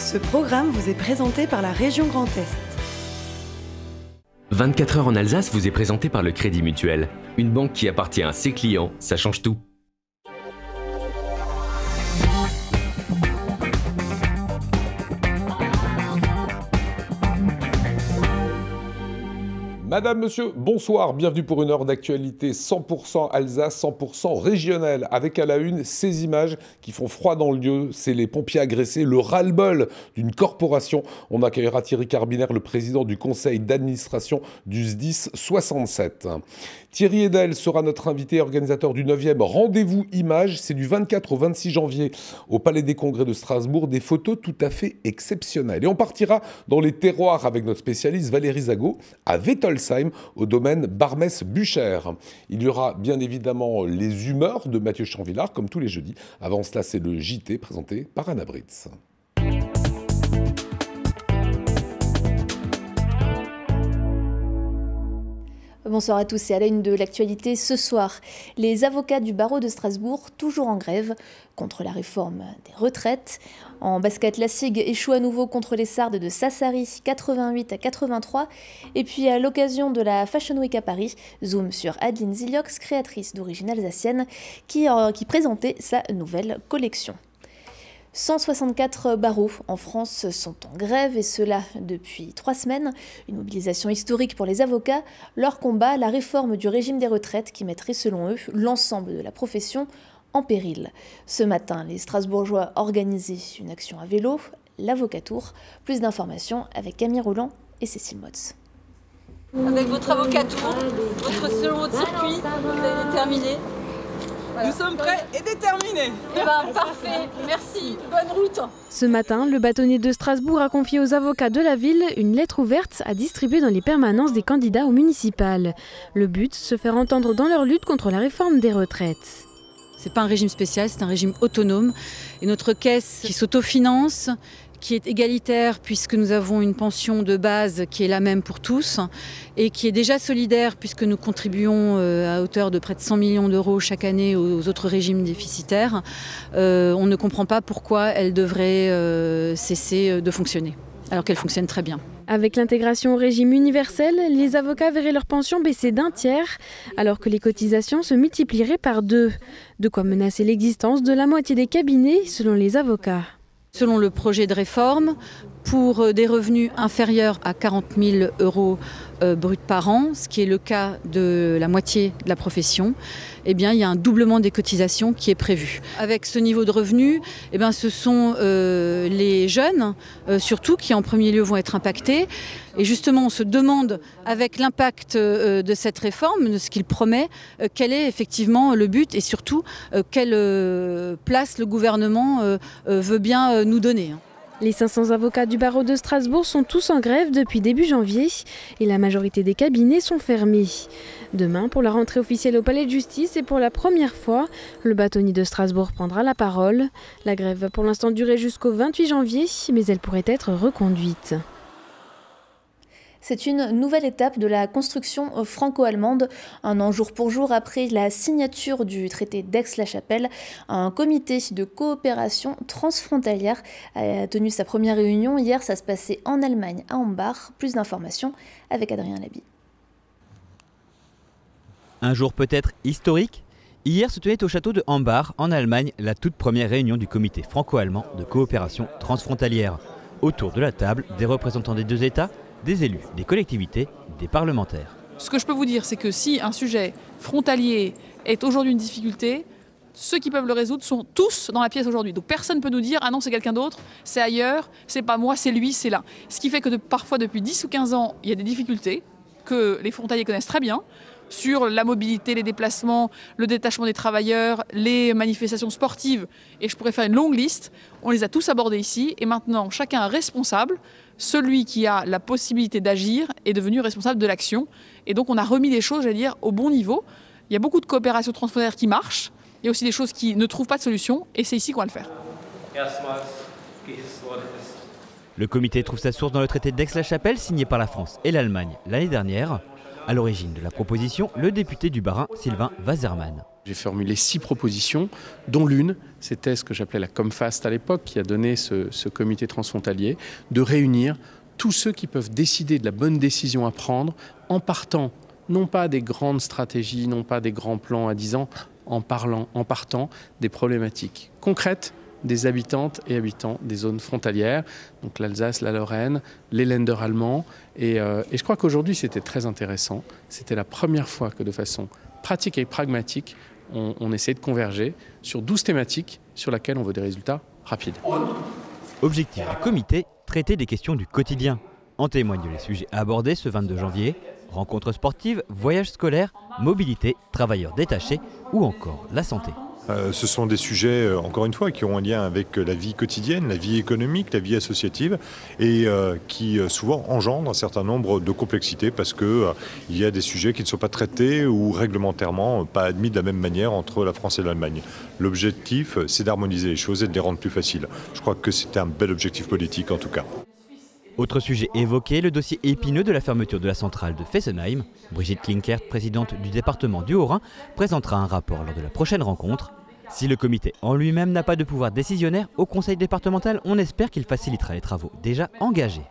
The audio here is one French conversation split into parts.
Ce programme vous est présenté par la région Grand Est. 24 heures en Alsace vous est présenté par le Crédit Mutuel. Une banque qui appartient à ses clients, ça change tout. Madame, monsieur, bonsoir, bienvenue pour une heure d'actualité 100% Alsace, 100% régionale, avec à la une ces images qui font froid dans le lieu, c'est les pompiers agressés, le ras-le-bol d'une corporation. On accueillera Thierry Carbinaire, le président du conseil d'administration du SDIS 67. Thierry Edel sera notre invité organisateur du 9e Rendez-vous Images, c'est du 24 au 26 janvier au Palais des Congrès de Strasbourg, des photos tout à fait exceptionnelles. Et on partira dans les terroirs avec notre spécialiste Valérie Zago à Wettolsheim, au domaine Barmès-Bucher. Il y aura bien évidemment les humeurs de Mathieu Chanvillard, comme tous les jeudis. Avant cela, c'est le JT présenté par Anna Britz. Bonsoir à tous et à la une de l'actualité ce soir. Les avocats du barreau de Strasbourg, toujours en grève contre la réforme des retraites. En basket, la SIG échoue à nouveau contre les Sardes de Sassari, 88-83. Et puis à l'occasion de la Fashion Week à Paris, zoom sur Adeline Ziliox, créatrice d'origine alsacienne, qui présentait sa nouvelle collection. 164 barreaux en France sont en grève et cela depuis 3 semaines. Une mobilisation historique pour les avocats. Leur combat, la réforme du régime des retraites qui mettrait selon eux l'ensemble de la profession en péril. Ce matin, les Strasbourgeois organisaient une action à vélo, l'Avocatour. Plus d'informations avec Camille Roland et Cécile Motz. Avec votre Avocatour, selon votre circuit, vous avez terminé. Voilà. Nous sommes prêts et déterminés. Eh ben, parfait, merci, bonne route. Ce matin, le bâtonnier de Strasbourg a confié aux avocats de la ville une lettre ouverte à distribuer dans les permanences des candidats aux municipales. Le but, se faire entendre dans leur lutte contre la réforme des retraites. C'est pas un régime spécial, c'est un régime autonome. Et notre caisse qui s'autofinance, qui est égalitaire puisque nous avons une pension de base qui est la même pour tous et qui est déjà solidaire puisque nous contribuons à hauteur de près de 100 millions d'euros chaque année aux autres régimes déficitaires. On ne comprend pas pourquoi elle devrait cesser de fonctionner, alors qu'elle fonctionne très bien. Avec l'intégration au régime universel, les avocats verraient leur pension baisser d'1 tiers, alors que les cotisations se multiplieraient par 2. De quoi menacer l'existence de la moitié des cabinets, selon les avocats. Selon le projet de réforme, pour des revenus inférieurs à 40 000 euros bruts par an, ce qui est le cas de la moitié de la profession, eh bien, il y a un doublement des cotisations qui est prévu. Avec ce niveau de revenus, eh bien, ce sont les jeunes, surtout, qui en premier lieu vont être impactés. Et justement, on se demande, avec l'impact de cette réforme, de ce qu'il promet, quel est effectivement le but et surtout quelle place le gouvernement veut bien nous donner. Les 500 avocats du barreau de Strasbourg sont tous en grève depuis début janvier et la majorité des cabinets sont fermés. Demain, pour la rentrée officielle au palais de justice et pour la première fois, le bâtonnier de Strasbourg prendra la parole. La grève va pour l'instant durer jusqu'au 28 janvier, mais elle pourrait être reconduite. C'est une nouvelle étape de la construction franco-allemande. Un an jour pour jour après la signature du traité d'Aix-la-Chapelle, un comité de coopération transfrontalière a tenu sa première réunion. Hier, ça se passait en Allemagne, à Hambach. Plus d'informations avec Adrien Laby. Un jour peut-être historique. Hier se tenait au château de Hambach, en Allemagne, la toute première réunion du comité franco-allemand de coopération transfrontalière. Autour de la table, des représentants des deux États, des élus, des collectivités, des parlementaires. Ce que je peux vous dire, c'est que si un sujet frontalier est aujourd'hui une difficulté, ceux qui peuvent le résoudre sont tous dans la pièce aujourd'hui. Donc personne ne peut nous dire « Ah non, c'est quelqu'un d'autre, c'est ailleurs, c'est pas moi, c'est lui, c'est là ». Ce qui fait que parfois, depuis 10 ou 15 ans, il y a des difficultés que les frontaliers connaissent très bien sur la mobilité, les déplacements, le détachement des travailleurs, les manifestations sportives. Et je pourrais faire une longue liste. On les a tous abordés ici et maintenant, chacun est responsable. Celui qui a la possibilité d'agir est devenu responsable de l'action. Et donc on a remis les choses, j'allais dire, au bon niveau. Il y a beaucoup de coopération transfrontalière qui marche. Il y a aussi des choses qui ne trouvent pas de solution. Et c'est ici qu'on va le faire. Le comité trouve sa source dans le traité d'Aix-la-Chapelle signé par la France et l'Allemagne l'année dernière. À l'origine de la proposition, le député du Bas-Rhin, Sylvain Waserman. J'ai formulé 6 propositions, dont l'une, c'était ce que j'appelais la Comfast à l'époque, qui a donné ce comité transfrontalier, de réunir tous ceux qui peuvent décider de la bonne décision à prendre en partant, non pas des grandes stratégies, non pas des grands plans à 10 ans, en partant des problématiques concrètes des habitantes et habitants des zones frontalières, donc l'Alsace, la Lorraine, les Länder allemands. Et je crois qu'aujourd'hui, c'était très intéressant. C'était la première fois que de façon pratique et pragmatique, on essaie de converger sur 12 thématiques sur lesquelles on veut des résultats rapides. Objectif du comité, traiter des questions du quotidien. En témoignent les sujets abordés ce 22 janvier, rencontres sportives, voyages scolaires, mobilité, travailleurs détachés ou encore la santé. Ce sont des sujets, encore une fois, qui ont un lien avec la vie quotidienne, la vie économique, la vie associative et qui souvent engendrent un certain nombre de complexités parce qu'il y a des sujets qui ne sont pas traités ou réglementairement pas admis de la même manière entre la France et l'Allemagne. L'objectif, c'est d'harmoniser les choses et de les rendre plus faciles. Je crois que c'est un bel objectif politique en tout cas. Autre sujet évoqué, le dossier épineux de la fermeture de la centrale de Fessenheim. Brigitte Klinkert, présidente du département du Haut-Rhin, présentera un rapport lors de la prochaine rencontre. Si le comité en lui-même n'a pas de pouvoir décisionnaire, au conseil départemental, on espère qu'il facilitera les travaux déjà engagés.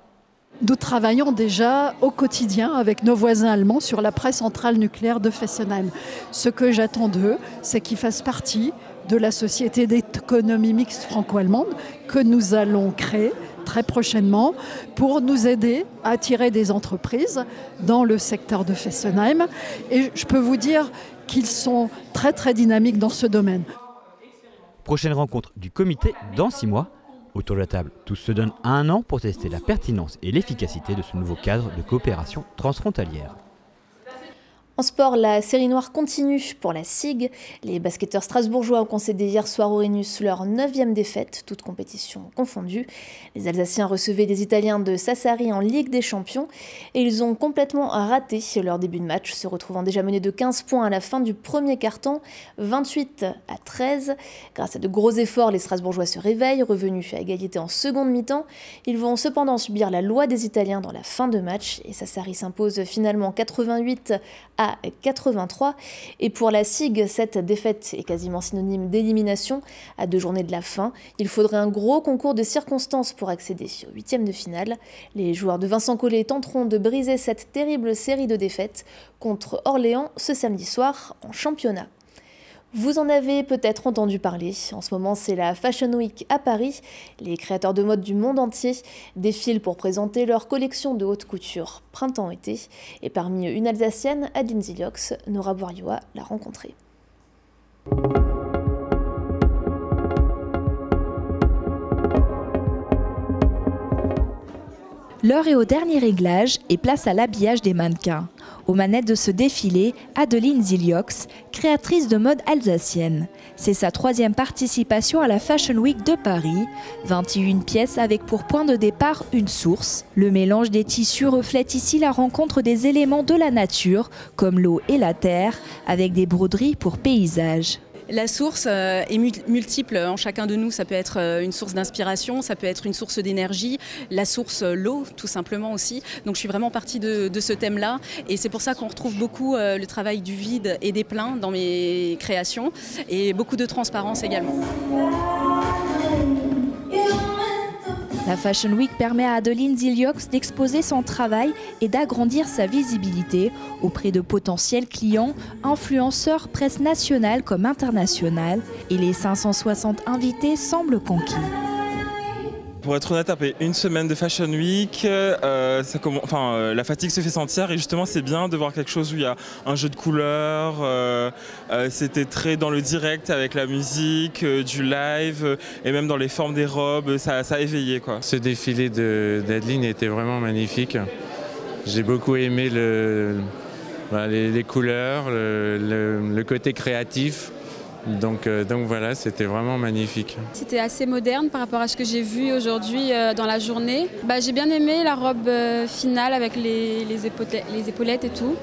Nous travaillons déjà au quotidien avec nos voisins allemands sur la précentrale nucléaire de Fessenheim. Ce que j'attends d'eux, c'est qu'ils fassent partie de la société d'économie mixte franco-allemande que nous allons créer très prochainement pour nous aider à attirer des entreprises dans le secteur de Fessenheim. Et je peux vous dire qu'ils sont très très dynamiques dans ce domaine. Prochaine rencontre du comité dans 6 mois. Autour de la table, tous se donnent 1 an pour tester la pertinence et l'efficacité de ce nouveau cadre de coopération transfrontalière. En sport, la série noire continue pour la SIG. Les basketteurs strasbourgeois ont concédé hier soir au Rhenus leur 9e défaite, toutes compétitions confondues. Les Alsaciens recevaient des Italiens de Sassari en Ligue des Champions et ils ont complètement raté leur début de match, se retrouvant déjà menés de 15 points à la fin du premier quart-temps, 28-13. Grâce à de gros efforts, les Strasbourgeois se réveillent, revenus à égalité en seconde mi-temps. Ils vont cependant subir la loi des Italiens dans la fin de match et Sassari s'impose finalement 88-83. Et pour la SIG, cette défaite est quasiment synonyme d'élimination à 2 journées de la fin. Il faudrait un gros concours de circonstances pour accéder au 8e de finale. Les joueurs de Vincent Collet tenteront de briser cette terrible série de défaites contre Orléans ce samedi soir en championnat. Vous en avez peut-être entendu parler. En ce moment, c'est la Fashion Week à Paris. Les créateurs de mode du monde entier défilent pour présenter leur collection de haute couture printemps-été. Et parmi eux, une Alsacienne, Adeline Ziliox, Nora Bouriois l'a rencontrée. L'heure est au dernier réglage et place à l'habillage des mannequins. Aux manettes de ce défilé, Adeline Ziliox, créatrice de mode alsacienne. C'est sa 3e participation à la Fashion Week de Paris. 21 pièces avec pour point de départ une source. Le mélange des tissus reflète ici la rencontre des éléments de la nature, comme l'eau et la terre, avec des broderies pour paysages. La source est multiple en chacun de nous. Ça peut être une source d'inspiration, ça peut être une source d'énergie, la source l'eau tout simplement aussi. Donc je suis vraiment partie de ce thème-là et c'est pour ça qu'on retrouve beaucoup le travail du vide et des pleins dans mes créations et beaucoup de transparence également. La Fashion Week permet à Adeline Ziliox d'exposer son travail et d'agrandir sa visibilité auprès de potentiels clients, influenceurs, presse nationale comme internationale. Et les 560 invités semblent conquis. Pour être honnête, après 1 semaine de Fashion Week, la fatigue se fait sentir et justement c'est bien de voir quelque chose où il y a un jeu de couleurs, c'était très dans le direct avec la musique, du live et même dans les formes des robes, ça a éveillé quoi. Ce défilé d'Adeline était vraiment magnifique. J'ai beaucoup aimé les couleurs, le côté créatif. Donc voilà, c'était vraiment magnifique. C'était assez moderne par rapport à ce que j'ai vu aujourd'hui dans la journée. J'ai bien aimé la robe finale avec les épaulettes et tout.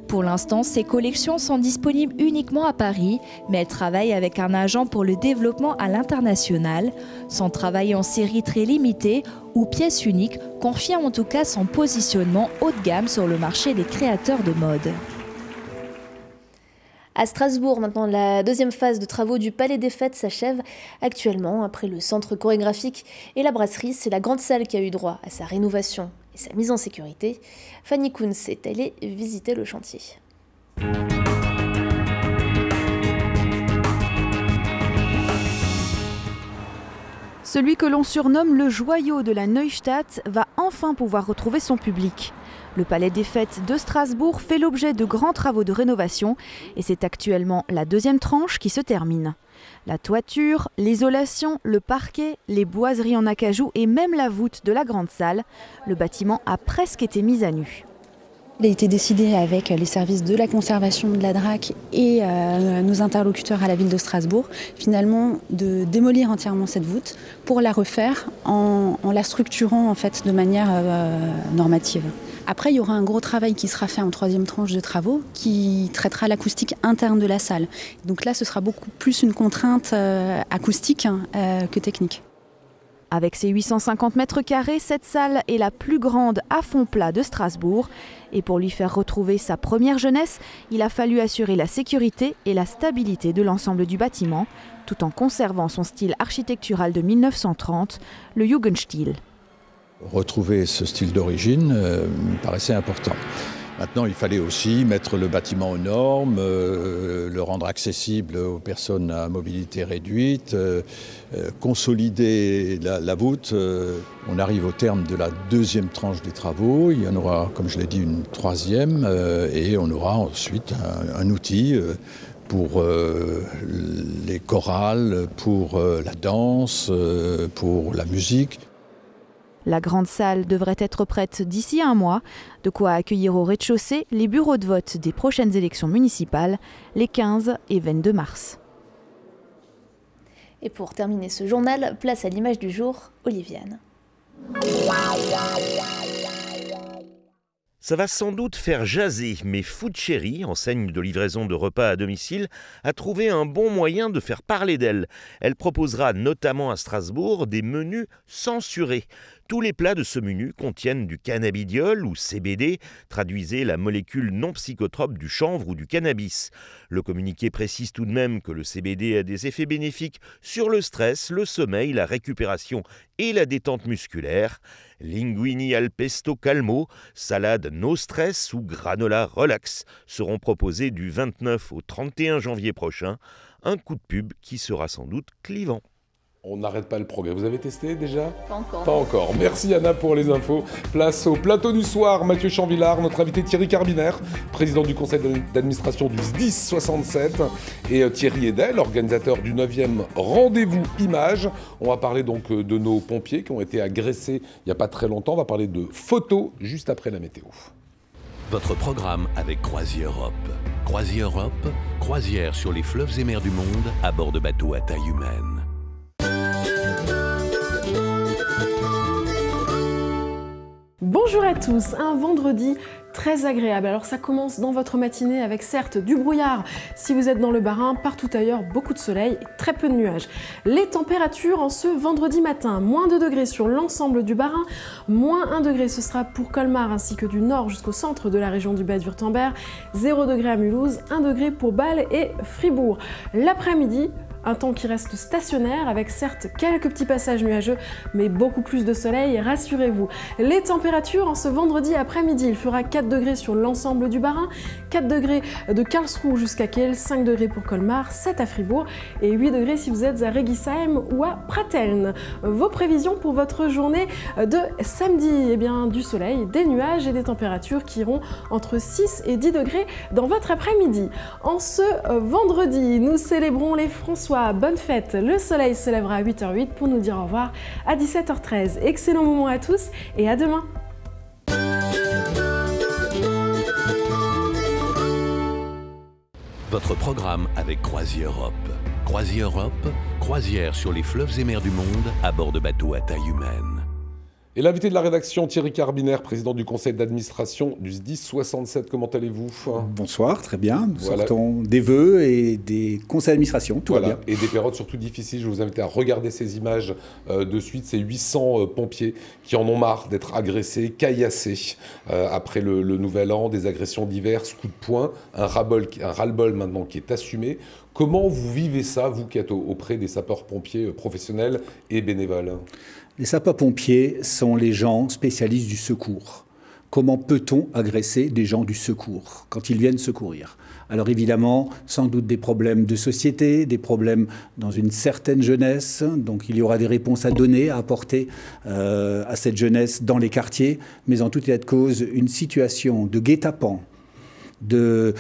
Pour l'instant, ces collections sont disponibles uniquement à Paris, mais elle travaille avec un agent pour le développement à l'international. Son travail en série très limitée ou pièce unique confirme en tout cas son positionnement haut de gamme sur le marché des créateurs de mode. À Strasbourg, maintenant, la deuxième phase de travaux du Palais des Fêtes s'achève actuellement. Après le centre chorégraphique et la brasserie, c'est la grande salle qui a eu droit à sa rénovation et sa mise en sécurité. Fanny Kunz est allée visiter le chantier. Celui que l'on surnomme le joyau de la Neustadt va enfin pouvoir retrouver son public. Le Palais des Fêtes de Strasbourg fait l'objet de grands travaux de rénovation et c'est actuellement la deuxième tranche qui se termine. La toiture, l'isolation, le parquet, les boiseries en acajou et même la voûte de la grande salle, le bâtiment a presque été mis à nu. Il a été décidé avec les services de la conservation de la DRAC et nos interlocuteurs à la ville de Strasbourg, finalement de démolir entièrement cette voûte pour la refaire en la structurant en fait de manière normative. Après, il y aura un gros travail qui sera fait en troisième tranche de travaux qui traitera l'acoustique interne de la salle. Donc là, ce sera beaucoup plus une contrainte acoustique que technique. Avec ses 850 mètres carrés, cette salle est la plus grande à fond plat de Strasbourg. Et pour lui faire retrouver sa première jeunesse, il a fallu assurer la sécurité et la stabilité de l'ensemble du bâtiment, tout en conservant son style architectural de 1930, le Jugendstil. Retrouver ce style d'origine me paraissait important. Maintenant, il fallait aussi mettre le bâtiment aux normes, le rendre accessible aux personnes à mobilité réduite, consolider la voûte. On arrive au terme de la deuxième tranche des travaux. Il y en aura, comme je l'ai dit, une troisième et on aura ensuite un outil pour les chorales, pour la danse, pour la musique. La grande salle devrait être prête d'ici un mois, de quoi accueillir au rez-de-chaussée les bureaux de vote des prochaines élections municipales, les 15 et 22 mars. Et pour terminer ce journal, place à l'image du jour, Oliviane. Ça va sans doute faire jaser, mais Food Cherry, enseigne de livraison de repas à domicile, a trouvé un bon moyen de faire parler d'elle. Elle proposera notamment à Strasbourg des menus censurés. Tous les plats de ce menu contiennent du cannabidiol ou CBD, traduisez la molécule non psychotrope du chanvre ou du cannabis. Le communiqué précise tout de même que le CBD a des effets bénéfiques sur le stress, le sommeil, la récupération et la détente musculaire. Linguini al pesto calmo, salade no stress ou granola relax seront proposés du 29 au 31 janvier prochain. Un coup de pub qui sera sans doute clivant. On n'arrête pas le progrès. Vous avez testé déjà ? Pas encore. Pas encore. Merci Anna pour les infos. Place au plateau du soir. Mathieu Chanvillard, notre invité Thierry Carbinaire, président du conseil d'administration du SDIS 67, et Thierry Edel, organisateur du 9e rendez-vous images. On va parler donc de nos pompiers qui ont été agressés il n'y a pas très longtemps. On va parler de photos juste après la météo. Votre programme avec CroisiEurope. CroisiEurope, croisière sur les fleuves et mers du monde à bord de bateaux à taille humaine. Bonjour à tous, un vendredi très agréable. Alors ça commence dans votre matinée avec certes du brouillard si vous êtes dans le Bas-Rhin, partout ailleurs beaucoup de soleil et très peu de nuages. Les températures en ce vendredi matin, moins 2 degrés sur l'ensemble du Bas-Rhin, moins 1 degré ce sera pour Colmar ainsi que du nord jusqu'au centre de la région du Bade-Wurtemberg, 0 degré à Mulhouse, 1 degré pour Bâle et Fribourg. L'après-midi, un temps qui reste stationnaire avec certes quelques petits passages nuageux mais beaucoup plus de soleil, rassurez-vous. Les températures en ce vendredi après-midi, il fera 4 degrés sur l'ensemble du Bas-Rhin, 4 degrés de Karlsruhe jusqu'à Kiel, 5 degrés pour Colmar, 7 à Fribourg et 8 degrés si vous êtes à Regisheim ou à Pratteln. Vos prévisions pour votre journée de samedi, eh bien du soleil, des nuages et des températures qui iront entre 6 et 10 degrés dans votre après-midi. En ce vendredi, nous célébrons les François. Bonne fête, le soleil se lèvera à 8h08 pour nous dire au revoir à 17h13. Excellent moment à tous et à demain. Votre programme avec CroisiEurope. CroisiEurope, croisière sur les fleuves et mers du monde à bord de bateaux à taille humaine. Et l'invité de la rédaction, Thierry Carbinaire, président du conseil d'administration du SDIS 67. Comment allez-vous? Bonsoir, très bien. Nous sortons des vœux et des conseils d'administration, tout va bien. Et des périodes surtout difficiles. Je vous invite à regarder ces images de suite. Ces 800 pompiers qui en ont marre d'être agressés, caillassés après le nouvel an, des agressions diverses, coups de poing, un ras-le-bol maintenant qui est assumé. Comment vous vivez ça, vous qui êtes auprès des sapeurs-pompiers professionnels et bénévoles? Les sapeurs-pompiers sont les gens spécialistes du secours. Comment peut-on agresser des gens du secours quand ils viennent secourir? Alors évidemment, sans doute des problèmes de société, des problèmes dans une certaine jeunesse. Donc il y aura des réponses à donner, à apporter à cette jeunesse dans les quartiers. Mais en tout état de cause, une situation de guet-apens, de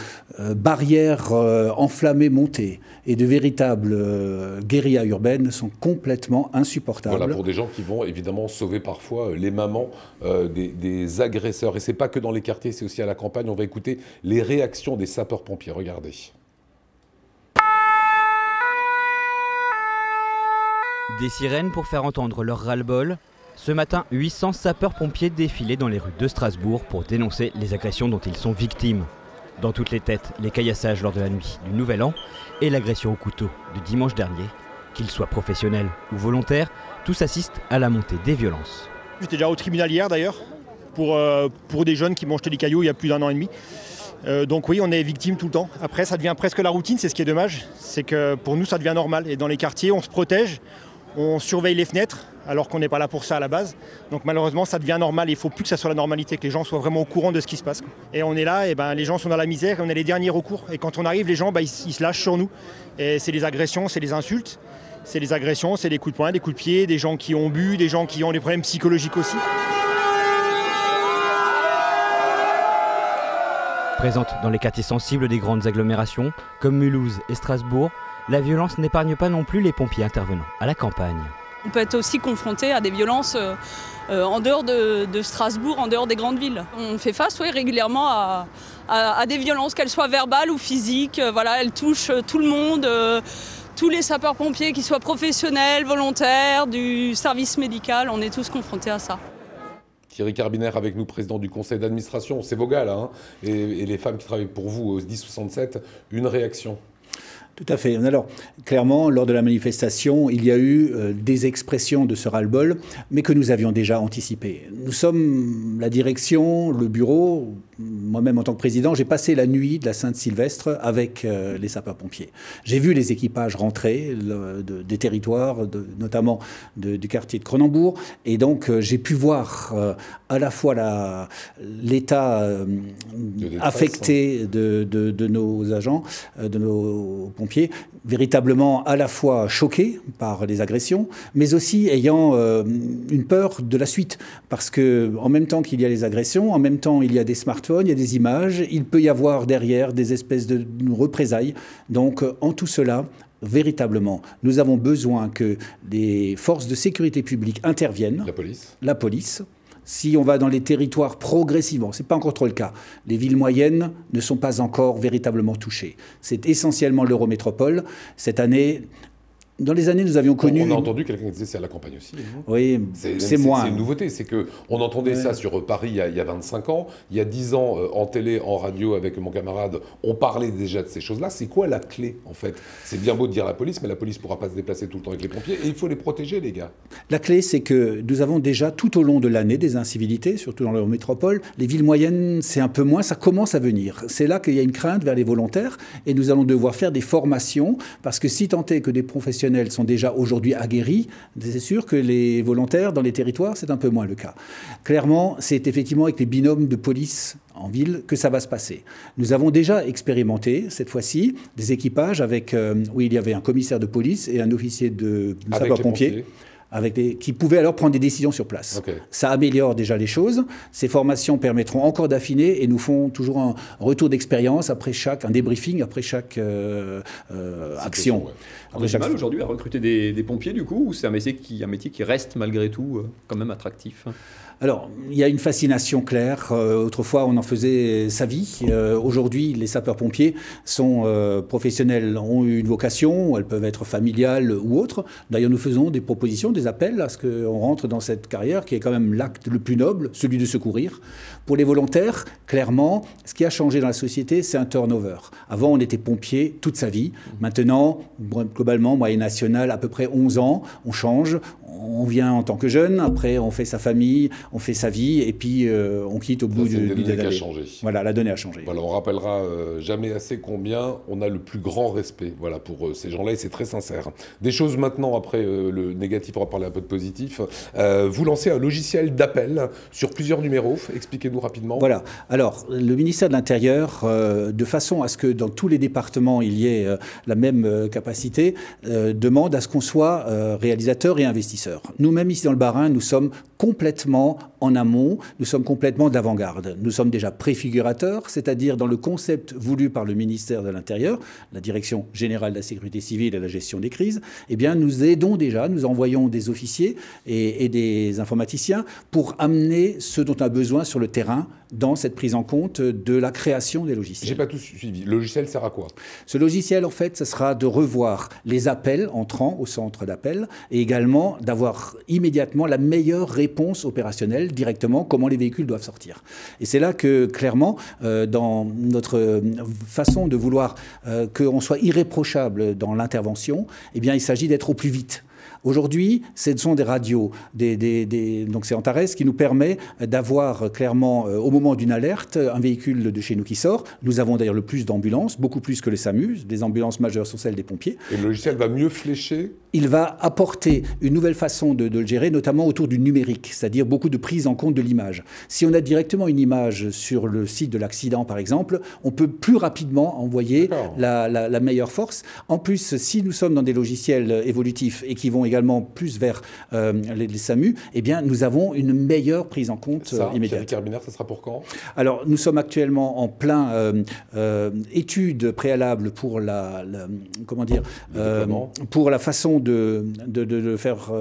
barrières enflammées montées et de véritables guérillas urbaines sont complètement insupportables. Voilà, pour des gens qui vont évidemment sauver parfois les mamans des agresseurs. Et c'est pas que dans les quartiers, c'est aussi à la campagne. On va écouter les réactions des sapeurs-pompiers. Regardez. Des sirènes pour faire entendre leur ras-le-bol. Ce matin, 800 sapeurs-pompiers défilaient dans les rues de Strasbourg pour dénoncer les agressions dont ils sont victimes. Dans toutes les têtes, les caillassages lors de la nuit du Nouvel An et l'agression au couteau du dimanche dernier. Qu'ils soient professionnels ou volontaires, tous assistent à la montée des violences. J'étais déjà au tribunal hier d'ailleurs, pour des jeunes qui m'ont jeté des cailloux il y a plus d'1 an et demi. Donc oui, on est victime tout le temps. Après, ça devient presque la routine, c'est ce qui est dommage. C'est que pour nous, ça devient normal. Et dans les quartiers, on se protège, on surveille les fenêtres, alors qu'on n'est pas là pour ça à la base. Donc malheureusement, ça devient normal. Il ne faut plus que ça soit la normalité, que les gens soient vraiment au courant de ce qui se passe. Et on est là, et les gens sont dans la misère, et on est les derniers recours. Et quand on arrive, les gens, ils se lâchent sur nous. Et c'est les agressions, c'est les insultes, c'est les agressions, c'est des coups de poing, des coups de pied, des gens qui ont bu, des gens qui ont des problèmes psychologiques aussi. Présente dans les quartiers sensibles des grandes agglomérations, comme Mulhouse et Strasbourg, la violence n'épargne pas non plus les pompiers intervenant à la campagne. On peut être aussi confronté à des violences en dehors de Strasbourg, en dehors des grandes villes. On fait face régulièrement à des violences, qu'elles soient verbales ou physiques. Voilà, elles touchent tout le monde, tous les sapeurs-pompiers, qu'ils soient professionnels, volontaires, du service médical, on est tous confrontés à ça. Thierry Carbinaire avec nous, président du conseil d'administration. C'est vos gars là, hein, et les femmes qui travaillent pour vous au SDIS 67, une réaction? Tout à fait. Alors, clairement, lors de la manifestation, il y a eu des expressions de ce ras-le-bol, mais que nous avions déjà anticipé. Nous sommes la direction, le bureau, moi-même en tant que président, j'ai passé la nuit de la Sainte-Sylvestre avec les sapeurs-pompiers. J'ai vu les équipages rentrer des territoires, notamment du quartier de Cronenbourg, et donc j'ai pu voir à la fois l'état affecté de nos agents, de nos pompiers, véritablement à la fois choqués par les agressions, mais aussi ayant une peur de la suite. Parce qu'en même temps qu'il y a les agressions, en même temps il y a des smartphones, il y a des images, il peut y avoir derrière des espèces de représailles. Donc en tout cela, véritablement, nous avons besoin que les forces de sécurité publique interviennent. La police. Si on va dans les territoires progressivement, ce n'est pas encore trop le cas, les villes moyennes ne sont pas encore véritablement touchées. C'est essentiellement l'Eurométropole. Cette année, dans les années, nous avions connu... On a entendu quelqu'un qui disait c'est à la campagne aussi. Hein. Oui, c'est moins. C'est une nouveauté, c'est qu'on entendait ça sur Paris il y a 25 ans. Il y a 10 ans, en télé, en radio, avec mon camarade, on parlait déjà de ces choses-là. C'est quoi la clé, en fait? C'est bien beau de dire la police, mais la police ne pourra pas se déplacer tout le temps avec les pompiers. Et il faut les protéger, les gars. La clé, c'est que nous avons déjà, tout au long de l'année, des incivilités, surtout dans leur métropole. Les villes moyennes, c'est un peu moins. Ça commence à venir. C'est là qu'il y a une crainte vers les volontaires. Et nous allons devoir faire des formations, parce que si tant est que des professionnels sont déjà aujourd'hui aguerris, c'est sûr que les volontaires dans les territoires, c'est un peu moins le cas. Clairement, c'est effectivement avec les binômes de police en ville que ça va se passer. Nous avons déjà expérimenté, cette fois-ci, des équipages où il y avait un commissaire de police et un officier de sapeurs-pompiers. Qui pouvaient alors prendre des décisions sur place. Okay. Ça améliore déjà les choses. Ces formations permettront encore d'affiner et nous font toujours un retour d'expérience un débriefing après chaque action. Ouais. On a du mal aujourd'hui à recruter des pompiers du coup, ou c'est un métier qui reste malgré tout quand même attractif? Alors, il y a une fascination claire. Autrefois, on en faisait sa vie. Aujourd'hui, les sapeurs-pompiers sont professionnels, ont une vocation, elles peuvent être familiales ou autres. D'ailleurs, nous faisons des propositions, des des appels à ce qu'on rentre dans cette carrière qui est quand même l'acte le plus noble, celui de secourir. Pour les volontaires, clairement, ce qui a changé dans la société, c'est un turnover. Avant, on était pompier toute sa vie. Maintenant, globalement, moyenne nationale, à peu près 11 ans, on change. On vient en tant que jeune, après on fait sa famille, on fait sa vie, et puis on quitte au bout du délai. Voilà, la donnée a changé. Voilà, on rappellera jamais assez combien on a le plus grand respect voilà, pour ces gens-là, et c'est très sincère. Des choses maintenant, après le négatif, on va parler un peu de positif. Vous lancez un logiciel d'appel sur plusieurs numéros. Expliquez-nous rapidement. Voilà. Alors, le ministère de l'Intérieur, de façon à ce que dans tous les départements, il y ait la même capacité, demande à ce qu'on soit réalisateur et investisseur. Nous-mêmes, ici dans le Bas-Rhin, nous sommes complètement en amont, nous sommes complètement d'avant-garde. Nous sommes déjà préfigurateurs, c'est-à-dire dans le concept voulu par le ministère de l'Intérieur, la Direction générale de la sécurité civile et la gestion des crises, eh bien, nous aidons déjà, nous envoyons des officiers et des informaticiens pour amener ce dont on a besoin sur le terrain dans cette prise en compte de la création des logiciels. J'ai pas tout suivi. Le logiciel sert à quoi? Ce logiciel, en fait, ce sera de revoir les appels entrant au centre d'appel et également d'avoir immédiatement la meilleure réponse opérationnelle directement, comment les véhicules doivent sortir. Et c'est là que, clairement, dans notre façon de vouloir qu'on soit irréprochable dans l'intervention, eh bien, il s'agit d'être au plus vite. Aujourd'hui, ce sont des radios, donc c'est Antares qui nous permet d'avoir clairement, au moment d'une alerte, un véhicule de chez nous qui sort. Nous avons d'ailleurs le plus d'ambulances, beaucoup plus que le SAMU. Les ambulances majeures sont celles des pompiers. Et le logiciel va mieux flécher? Il va apporter une nouvelle façon de le gérer, notamment autour du numérique, c'est-à-dire beaucoup de prise en compte de l'image. Si on a directement une image sur le site de l'accident, par exemple, on peut plus rapidement envoyer la meilleure force. En plus, si nous sommes dans des logiciels évolutifs et qui vont également plus vers les SAMU, eh bien, nous avons une meilleure prise en compte immédiate. Thierry Kerbiner, ça sera pour quand? Alors, nous sommes actuellement en plein étude préalable pour pour la façon de faire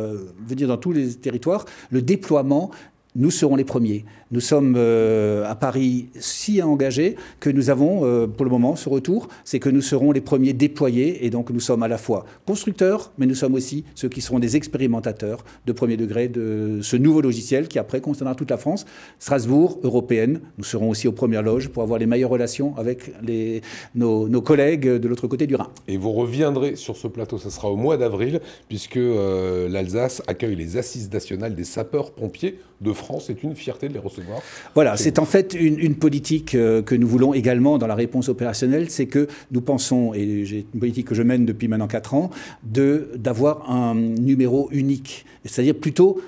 venir dans tous les territoires le déploiement. Nous serons les premiers. Nous sommes à Paris si engagés que nous avons pour le moment ce retour, c'est que nous serons les premiers déployés et donc nous sommes à la fois constructeurs, mais nous sommes aussi ceux qui seront des expérimentateurs de premier degré de ce nouveau logiciel qui après concernera toute la France. Strasbourg, européenne, nous serons aussi aux premières loges pour avoir les meilleures relations avec nos collègues de l'autre côté du Rhin. Et vous reviendrez sur ce plateau, ça sera au mois d'avril, puisque l'Alsace accueille les Assises nationales des sapeurs-pompiers de France. C'est une fierté de les recevoir. Voilà, c'est en fait une politique que nous voulons également dans la réponse opérationnelle, c'est que nous pensons, et j'ai une politique que je mène depuis maintenant 4 ans, d'avoir un numéro unique, c'est-à-dire plutôt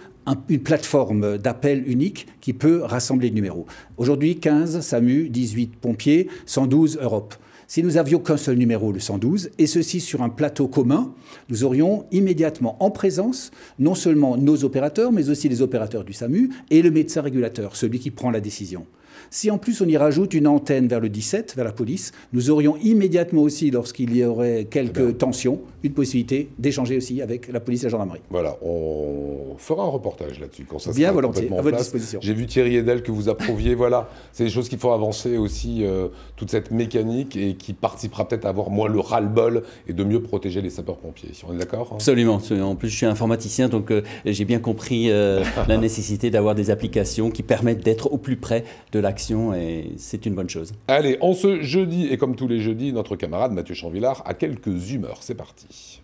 une plateforme d'appel unique qui peut rassembler le numéro. Aujourd'hui, 15 SAMU, 18 pompiers, 112 Europe. Si nous n'avions qu'un seul numéro, le 112, et ceci sur un plateau commun, nous aurions immédiatement en présence non seulement nos opérateurs, mais aussi les opérateurs du SAMU et le médecin régulateur, celui qui prend la décision. Si en plus on y rajoute une antenne vers le 17, vers la police, nous aurions immédiatement aussi, lorsqu'il y aurait quelques tensions, une possibilité d'échanger aussi avec la police et la gendarmerie. Voilà, on fera un reportage là-dessus quand ça bien sera volontiers, complètement à votre place. disposition. J'ai vu Thierry Edel que vous approuviez, voilà. C'est des choses qu'il faut avancer aussi, toute cette mécanique et qui participera peut-être à avoir moins le ras-le-bol et de mieux protéger les sapeurs-pompiers. Si on est d'accord hein? Absolument. En plus, je suis informaticien, donc j'ai bien compris la nécessité d'avoir des applications qui permettent d'être au plus près de l'action et c'est une bonne chose. Allez, en ce jeudi, et comme tous les jeudis, notre camarade Mathieu Chanvillard a quelques humeurs. C'est parti.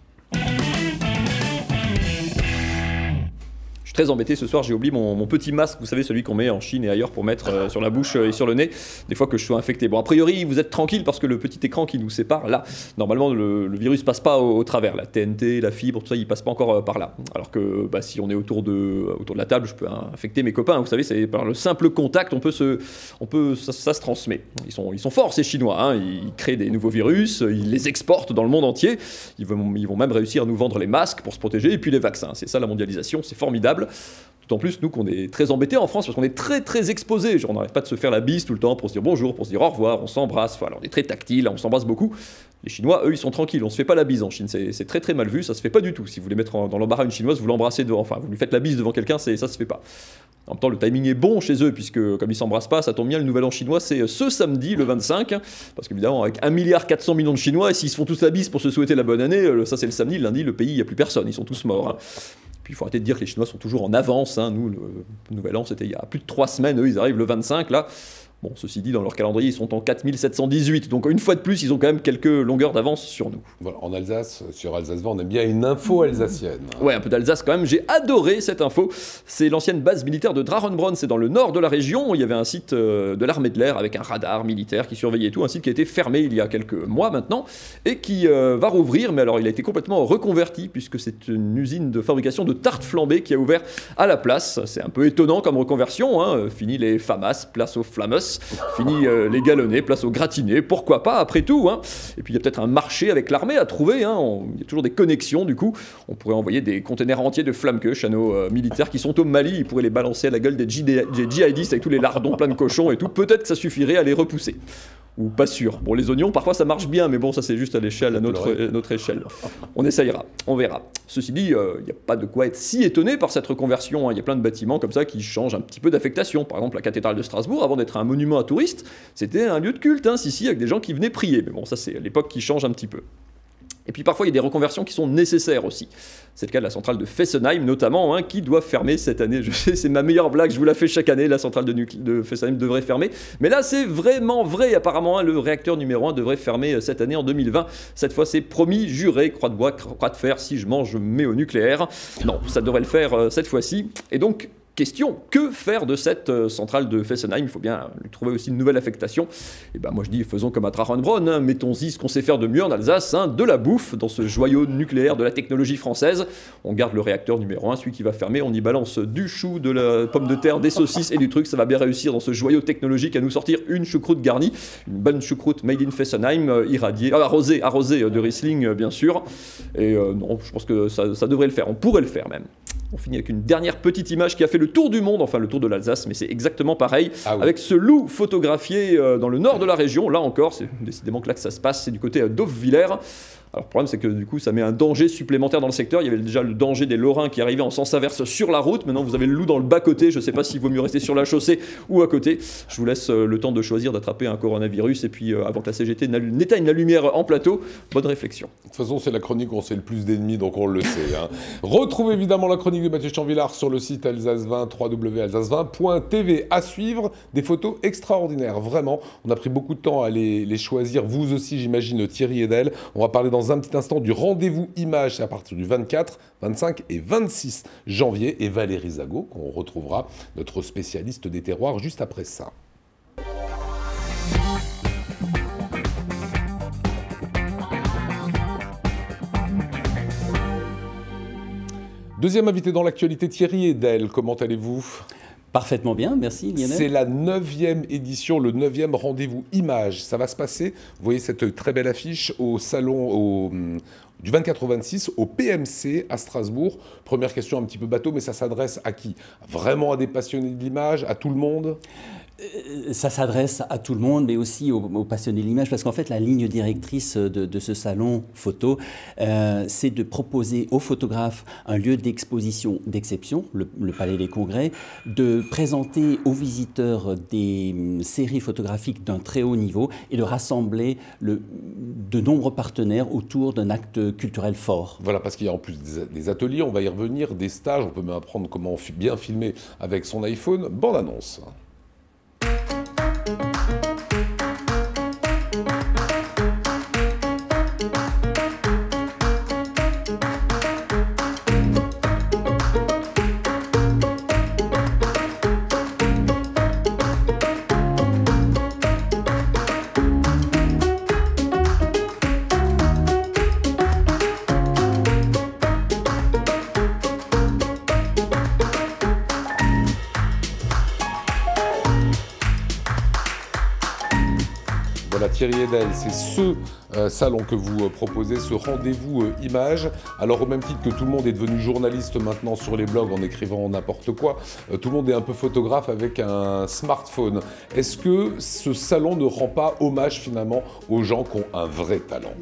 Je suis très embêté ce soir, j'ai oublié mon petit masque, vous savez, celui qu'on met en Chine et ailleurs pour mettre sur la bouche et sur le nez, des fois que je sois infecté. Bon, a priori, vous êtes tranquille parce que le petit écran qui nous sépare, là, normalement, le virus passe pas au travers. La TNT, la fibre, tout ça, il passe pas encore par là. Alors que si on est autour de la table, je peux infecter mes copains. Vous savez, c'est par le simple contact, ça se transmet. Ils sont forts, ces Chinois. Hein. Ils créent des nouveaux virus, ils les exportent dans le monde entier. Ils vont même réussir à nous vendre les masques pour se protéger et puis les vaccins. C'est ça la mondialisation, c'est formidable. D'autant plus, nous, qu'on est très embêtés en France parce qu'on est très, très exposés. Genre, on n'arrête pas de se faire la bise tout le temps pour se dire bonjour, pour se dire au revoir, on s'embrasse. Enfin, on est très tactile, on s'embrasse beaucoup. Les Chinois, eux, ils sont tranquilles. On se fait pas la bise en Chine. C'est très, très mal vu. Ça se fait pas du tout. Si vous voulez mettre dans l'embarras une Chinoise, vous l'embrassez devant. Enfin, vous lui faites la bise devant quelqu'un, ça se fait pas. En même temps, le timing est bon chez eux, puisque comme ils s'embrassent pas, ça tombe bien, le nouvel an chinois, c'est ce samedi, le 25, parce qu'évidemment, avec 1,4 milliard de Chinois, et s'ils se font tous la bise pour se souhaiter la bonne année, ça c'est le samedi, le lundi, le pays, il n'y a plus personne, ils sont tous morts. Hein. Puis il faut arrêter de dire que les Chinois sont toujours en avance. Hein. Nous, le Nouvel An, c'était il y a plus de 3 semaines. Eux, ils arrivent le 25, là. Bon, ceci dit, dans leur calendrier, ils sont en 4718. Donc, une fois de plus, ils ont quand même quelques longueurs d'avance sur nous. Voilà, en Alsace, sur Alsace 20, on aime bien une info alsacienne. Ouais, un peu d'Alsace quand même. J'ai adoré cette info. C'est l'ancienne base militaire de Drachenbronn. C'est dans le nord de la région. Il y avait un site de l'armée de l'air avec un radar militaire qui surveillait tout. Un site qui a été fermé il y a quelques mois maintenant et qui va rouvrir. Mais alors, il a été complètement reconverti puisque c'est une usine de fabrication de tartes flambées qui a ouvert à la place. C'est un peu étonnant comme reconversion. Hein. Fini les famas, place aux flammes. Fini les galonnés, place aux gratinés, pourquoi pas après tout hein. Et puis il y a peut-être un marché avec l'armée à trouver, hein. Il y a toujours des connexions du coup. On pourrait envoyer des containers entiers de flamme-queues à nos militaires qui sont au Mali, ils pourraient les balancer à la gueule des djihadistes avec tous les lardons pleins de cochons et tout, peut-être que ça suffirait à les repousser. Ou pas sûr. Bon, les oignons, parfois ça marche bien, mais bon, ça c'est juste à l'échelle, à notre échelle. On essayera, on verra. Ceci dit, il n'y a pas de quoi être si étonné par cette reconversion. Il y a plein de bâtiments comme ça qui changent un petit peu d'affectation. Par exemple, la cathédrale de Strasbourg, avant d'être un monument à touristes, c'était un lieu de culte, hein, si, avec des gens qui venaient prier. Mais bon, ça c'est à l'époque qui change un petit peu. Et puis parfois, il y a des reconversions qui sont nécessaires aussi. C'est le cas de la centrale de Fessenheim, notamment, hein, qui doit fermer cette année. Je sais, c'est ma meilleure blague, je vous la fais chaque année, la centrale de Fessenheim devrait fermer. Mais là, c'est vraiment vrai, apparemment, hein, le réacteur numéro 1 devrait fermer cette année, en 2020. Cette fois, c'est promis, juré, croix de bois, croix de fer, si je mange, je me mets au nucléaire. Non, ça devrait le faire cette fois-ci. Et donc, question, que faire de cette centrale de Fessenheim? Il faut bien lui trouver aussi une nouvelle affectation. Et ben moi je dis, faisons comme à Drachenbronn, hein, mettons-y ce qu'on sait faire de mieux en Alsace, hein, de la bouffe, dans ce joyau nucléaire de la technologie française. On garde le réacteur numéro 1, celui qui va fermer, on y balance du chou, de la pomme de terre, des saucisses et du truc, ça va bien réussir dans ce joyau technologique à nous sortir une choucroute garnie, une bonne choucroute made in Fessenheim, irradiée, arrosée de Riesling bien sûr. Et non, je pense que ça devrait le faire, on pourrait le faire même. On finit avec une dernière petite image qui a fait le tour du monde, enfin le tour de l'Alsace, mais c'est exactement pareil, avec ce loup photographié dans le nord de la région. Là encore, c'est décidément que là que ça se passe, c'est du côté d'Hofwiller. Alors le problème c'est que du coup ça met un danger supplémentaire dans le secteur. Il y avait déjà le danger des Lorrains qui arrivaient en sens inverse sur la route. Maintenant vous avez le loup dans le bas-côté. Je ne sais pas s'il vaut mieux rester sur la chaussée ou à côté. Je vous laisse le temps de choisir d'attraper un coronavirus et puis avant que la CGT n'éteigne la lumière en plateau, bonne réflexion. De toute façon c'est la chronique où on sait le plus d'ennemis donc on le sait. Hein. Retrouvez évidemment la chronique de Mathieu Chanvillard sur le site Alsace 20, www.alsace20.tv. À suivre, des photos extraordinaires, vraiment. On a pris beaucoup de temps à les choisir. Vous aussi j'imagine Thierry Edel. On va parler dans un petit instant du rendez-vous image à partir du 24, 25 et 26 janvier. Et Valérie Zago, qu'on retrouvera, notre spécialiste des terroirs, juste après ça. Deuxième invité dans l'actualité, Thierry Edel. Comment allez-vous ? Parfaitement bien, merci Lionel. C'est la 9e édition, le 9e rendez-vous image. Ça va se passer, vous voyez cette très belle affiche, au salon du 24 au 26, au PMC à Strasbourg. Première question un petit peu bateau, mais ça s'adresse à qui? Vraiment à des passionnés de l'image, à tout le monde? Ça s'adresse à tout le monde, mais aussi aux passionnés de l'image, parce qu'en fait, la ligne directrice de ce salon photo, c'est de proposer aux photographes un lieu d'exposition d'exception, le Palais des Congrès, de présenter aux visiteurs des séries photographiques d'un très haut niveau et de rassembler de nombreux partenaires autour d'un acte culturel fort. Voilà, parce qu'il y a en plus des ateliers, on va y revenir, des stages, on peut même apprendre comment bien filmer avec son iPhone. Bande annonce. Thierry Edel, c'est ce salon que vous proposez, ce rendez-vous image. Alors au même titre que tout le monde est devenu journaliste maintenant sur les blogs en écrivant n'importe quoi, tout le monde est un peu photographe avec un smartphone. Est-ce que ce salon ne rend pas hommage finalement aux gens qui ont un vrai talent ?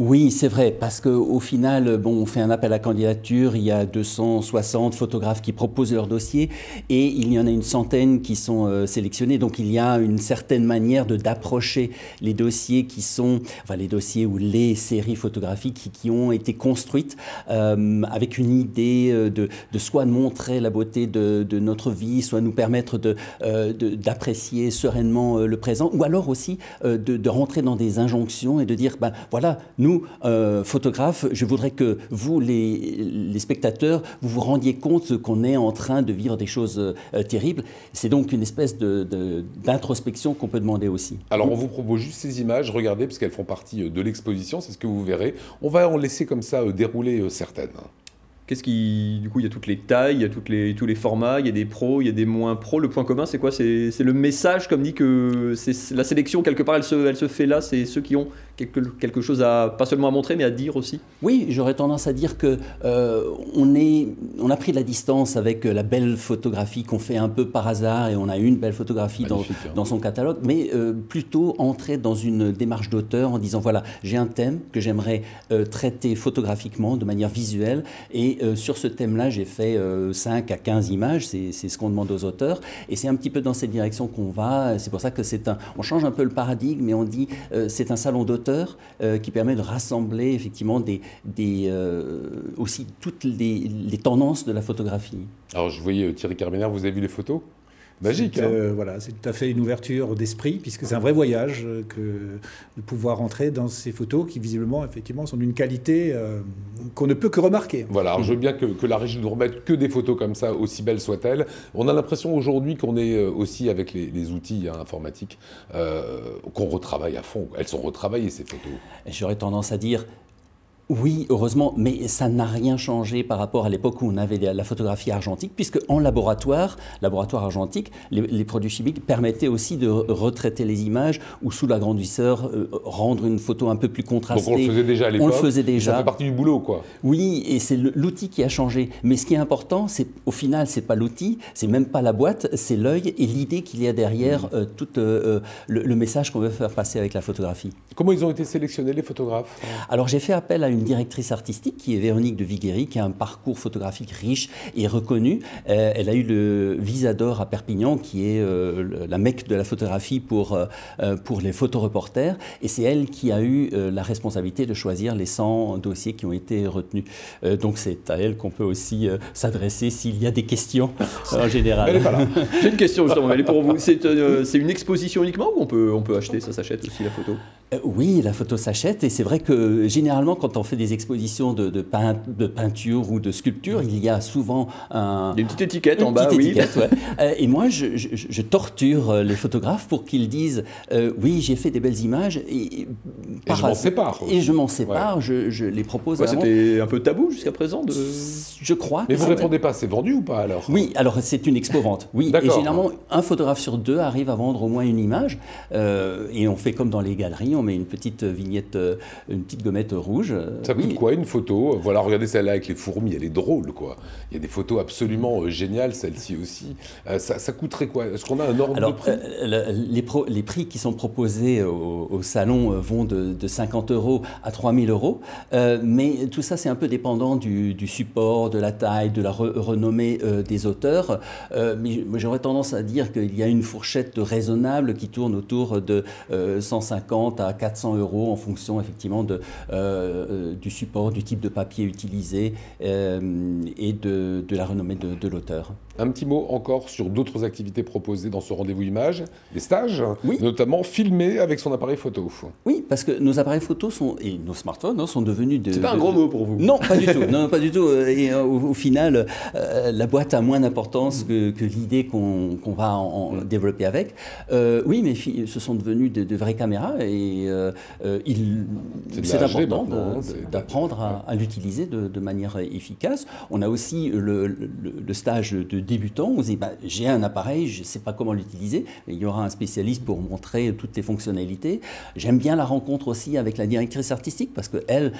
Oui, c'est vrai, parce qu'au final, bon, on fait un appel à candidature, il y a 260 photographes qui proposent leur dossier et il y en a une centaine qui sont sélectionnés. Donc il y a une certaine manière d'approcher les dossiers qui sont, enfin les dossiers ou les séries photographiques qui ont été construites avec une idée de soit de montrer la beauté de notre vie, soit nous permettre d'apprécier sereinement le présent, ou alors aussi de rentrer dans des injonctions et de dire, ben voilà, nous, photographes, je voudrais que vous, les spectateurs, vous vous rendiez compte qu'on est en train de vivre des choses terribles. C'est donc une espèce d'introspection qu'on peut demander aussi. Alors on vous propose juste ces images, regardez, parce qu'elles font partie de l'exposition, c'est ce que vous verrez. On va en laisser comme ça dérouler certaines. Du coup, il y a toutes les tailles, il y a tous les formats, il y a des pros, il y a des moins pros. Le point commun, c'est quoi? C'est le message, comme dit que la sélection, quelque part, elle se fait là. C'est ceux qui ont quelque chose pas seulement à montrer, mais à dire aussi. Oui, j'aurais tendance à dire que on a pris de la distance avec la belle photographie qu'on fait un peu par hasard, et on a une belle photographie dans son catalogue, mais plutôt entrer dans une démarche d'auteur en disant, voilà, j'ai un thème que j'aimerais traiter photographiquement, de manière visuelle, et sur ce thème-là, j'ai fait 5 à 15 images, c'est ce qu'on demande aux auteurs, et c'est un petit peu dans cette direction qu'on va. C'est pour ça que on change un peu le paradigme, et on dit c'est un salon d'auteurs qui permet de rassembler effectivement aussi toutes les tendances de la photographie. Alors je voyais Thierry Carménère, vous avez vu les photos? Magique. Voilà, c'est tout à fait une ouverture d'esprit, puisque c'est un vrai voyage de pouvoir rentrer dans ces photos qui, visiblement, effectivement, sont d'une qualité qu'on ne peut que remarquer. Voilà, alors je veux bien que la régie nous remette que des photos comme ça, aussi belles soient-elles. On a l'impression aujourd'hui qu'on est aussi avec les outils informatiques, qu'on retravaille à fond. Elles sont retravaillées, ces photos. J'aurais tendance à dire... Oui, heureusement, mais ça n'a rien changé par rapport à l'époque où on avait la photographie argentique, puisque en laboratoire argentique, les produits chimiques permettaient aussi de retraiter les images ou sous l'agrandisseur, rendre une photo un peu plus contrastée. Donc on le faisait déjà à l'époque. On le faisait déjà. Ça fait partie du boulot, quoi. Oui, et c'est l'outil qui a changé. Mais ce qui est important, c'est au final, c'est pas l'outil, c'est même pas la boîte, c'est l'œil et l'idée qu'il y a derrière tout le message qu'on veut faire passer avec la photographie. Comment ils ont été sélectionnés, les photographes? Alors j'ai fait appel à une directrice artistique qui est Véronique de Viguerie, qui a un parcours photographique riche et reconnu. Elle a eu le Visa d'Or à Perpignan, qui est la mecque de la photographie pour les photoreporters. Et c'est elle qui a eu la responsabilité de choisir les 100 dossiers qui ont été retenus. Donc c'est à elle qu'on peut aussi s'adresser s'il y a des questions en général. Elle n'est pas là. J'ai une question justement, elle est pour vous. C'est une exposition uniquement ou on peut acheter, ça s'achète aussi la photo? Oui, la photo s'achète, et c'est vrai que généralement quand on fait des expositions de peinture ou de sculpture, il y a souvent une petite étiquette en bas. Étiquette, ouais. Et moi, je torture les photographes pour qu'ils disent oui, j'ai fait des belles images et je m'en sépare. Et je m'en sépare, ouais. je les propose. C'était un peu tabou jusqu'à présent Je crois. Mais vous ne répondez pas, c'est vendu ou pas alors? Oui, alors c'est une expo-vente. Oui, et généralement, un photographe sur 2 arrive à vendre au moins une image. Et on fait comme dans les galeries, on met une petite vignette, une petite gommette rouge. Ça coûte quoi une photo? Voilà, regardez celle-là avec les fourmis, elle est drôle, quoi. Il y a des photos absolument géniales, celle-ci aussi. Ça coûterait quoi? Est-ce qu'on a un ordre de prix? Les prix qui sont proposés au salon vont de 50 € à 3 000 €. Mais tout ça, c'est un peu dépendant du support, de la taille, de la renommée des auteurs. Mais j'aurais tendance à dire qu'il y a une fourchette raisonnable qui tourne autour de 150 à 400 € en fonction effectivement du support, du type de papier utilisé et de la renommée de l'auteur. Un petit mot encore sur d'autres activités proposées dans ce rendez-vous image, des stages, notamment filmer avec son appareil photo. Oui, parce que nos appareils photo et nos smartphones sont devenus C'est pas un gros mot pour vous? Non, pas du tout. Non, pas du tout. Et au final, la boîte a moins d'importance que l'idée qu'on va en développer avec. Oui, mais ce sont devenus de vraies caméras et c'est important d'apprendre à l'utiliser de manière efficace. On a aussi le stage de débutant. On se dit, j'ai un appareil, je ne sais pas comment l'utiliser, mais il y aura un spécialiste pour montrer toutes les fonctionnalités. J'aime bien la rencontre aussi avec la directrice artistique parce qu'elle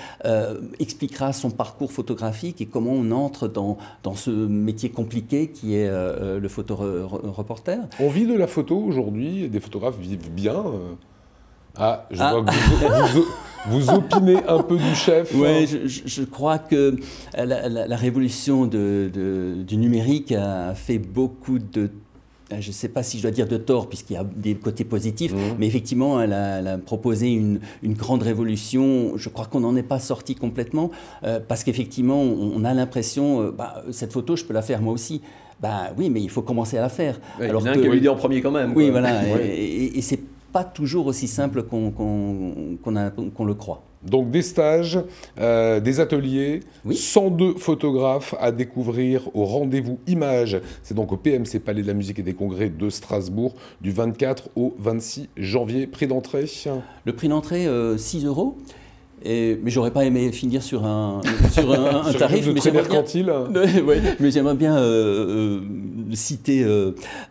expliquera son parcours photographique et comment on entre dans ce métier compliqué qui est le photoreporter. On vit de la photo aujourd'hui, des photographes vivent bien. Je vois que Vous opinez un peu du chef. Oui, je crois que la révolution du numérique a fait beaucoup de... Je ne sais pas si je dois dire de tort, puisqu'il y a des côtés positifs, mais effectivement, elle a proposé une grande révolution. Je crois qu'on n'en est pas sorti complètement, parce qu'effectivement, on a l'impression, cette photo, je peux la faire moi aussi. Oui, mais il faut commencer à la faire. Ouais, alors il y en a un qui a l'idée en premier quand même. Oui, quoi. voilà, et c'est pas toujours aussi simple qu'on le croit. Donc des stages, des ateliers, 102 photographes à découvrir au rendez-vous Images. C'est donc au PMC Palais de la Musique et des Congrès de Strasbourg du 24 au 26 janvier. Prix d'entrée? Le prix d'entrée, 6 €. Mais j'aurais pas aimé finir sur un tarif. Mais j'aimerais bien citer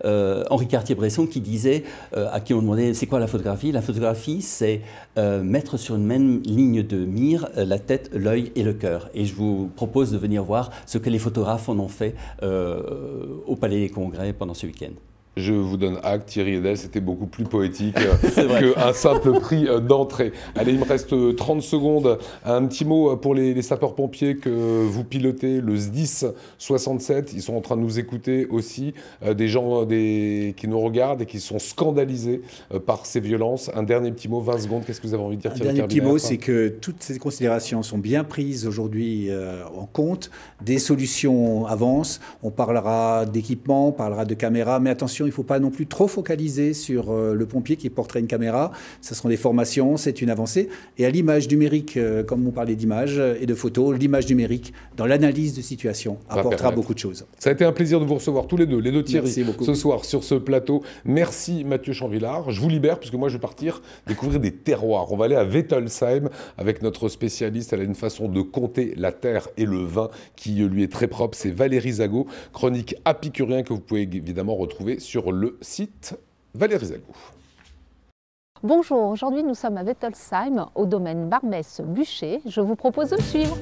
Henri Cartier-Bresson qui disait, à qui on demandait c'est quoi la photographie. La photographie, c'est mettre sur une même ligne de mire la tête, l'œil et le cœur. Et je vous propose de venir voir ce que les photographes en ont fait au Palais des Congrès pendant ce week-end. Je vous donne acte, Thierry Edel, c'était beaucoup plus poétique qu'un simple prix d'entrée. Allez, il me reste 30 secondes. Un petit mot pour les sapeurs-pompiers que vous pilotez, le SDIS 67. Ils sont en train de nous écouter aussi. Des gens qui nous regardent et qui sont scandalisés par ces violences. Un dernier petit mot, 20 secondes. Qu'est-ce que vous avez envie de dire, Thierry? Un dernier petit mot, c'est que toutes ces considérations sont bien prises aujourd'hui en compte. Des solutions avancent. On parlera d'équipement, on parlera de caméras, mais attention, il ne faut pas non plus trop focaliser sur le pompier qui porterait une caméra. Ce seront des formations, c'est une avancée. Et à l'image numérique, comme on parlait d'images et de photos, l'image numérique dans l'analyse de situation apportera beaucoup de choses. Ça a été un plaisir de vous recevoir tous les deux Thierry, ce soir sur ce plateau. Merci Mathieu Chanvillard. Je vous libère puisque moi je vais partir découvrir des terroirs. On va aller à Wettelsheim avec notre spécialiste. Elle a une façon de compter la terre et le vin qui lui est très propre. C'est Valérie Zago, chronique Apicurien que vous pouvez évidemment retrouver sur le site Valérie Zago. Bonjour, aujourd'hui nous sommes à Wettelsheim, au domaine Barbès-Bûcher. Je vous propose de me suivre.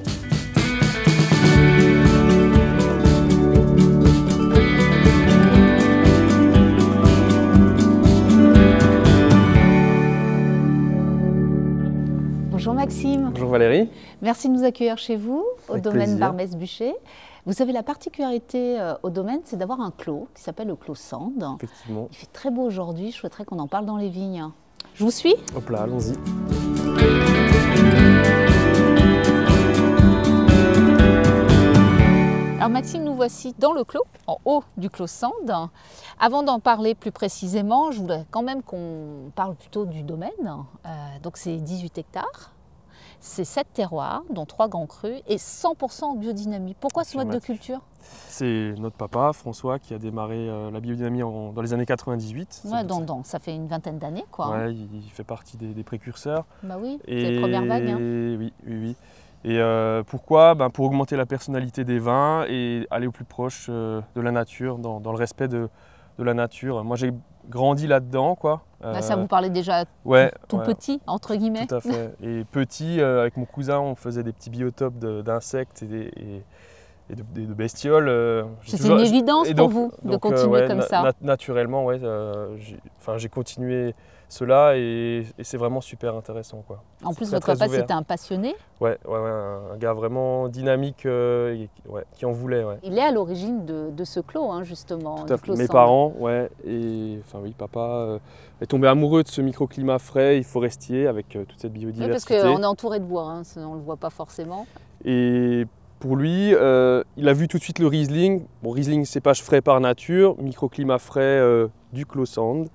Bonjour Maxime. Bonjour Valérie. Merci de nous accueillir chez vous, au domaine Barbès-Bûcher. Vous avez la particularité au domaine, c'est d'avoir un clos qui s'appelle le clos Sand. Effectivement. Il fait très beau aujourd'hui, je souhaiterais qu'on en parle dans les vignes. Je vous suis? Hop là, allons-y. Alors Maxime, nous voici dans le clos, en haut du clos Sand. Avant d'en parler plus précisément, je voudrais quand même qu'on parle plutôt du domaine. Donc c'est 18 hectares. C'est 7 terroirs, dont 3 grands crus, et 100% en biodynamie. Pourquoi ce mode de culture? C'est notre papa, François, qui a démarré la biodynamie dans les années 98. Ouais, ça fait une vingtaine d'années, quoi. Ouais, il fait partie des précurseurs. Bah oui, c'est les premières vagues. Hein. Oui. Et pourquoi? Pour augmenter la personnalité des vins et aller au plus proche de la nature, dans le respect de la nature. Moi, j'ai grandi là-dedans, quoi. Ça vous parlait déjà tout petit, entre guillemets. Tout à fait. Et petit, avec mon cousin, on faisait des petits biotopes d'insectes et de bestioles. C'est une évidence pour vous de continuer comme ça. Naturellement, j'ai continué cela et c'est vraiment super intéressant, quoi. En plus, votre papa, c'était un passionné. Ouais, un gars vraiment dynamique qui en voulait. Ouais. Il est à l'origine de ce clos, hein, justement. Tout à fait. Mes parents, papa est tombé amoureux de ce microclimat frais et forestier avec toute cette biodiversité. Oui, parce qu'on est entouré de bois, hein, on ne le voit pas forcément. Et pour lui, il a vu tout de suite le Riesling. Bon, Riesling, cépage frais par nature, microclimat frais du clos Sand.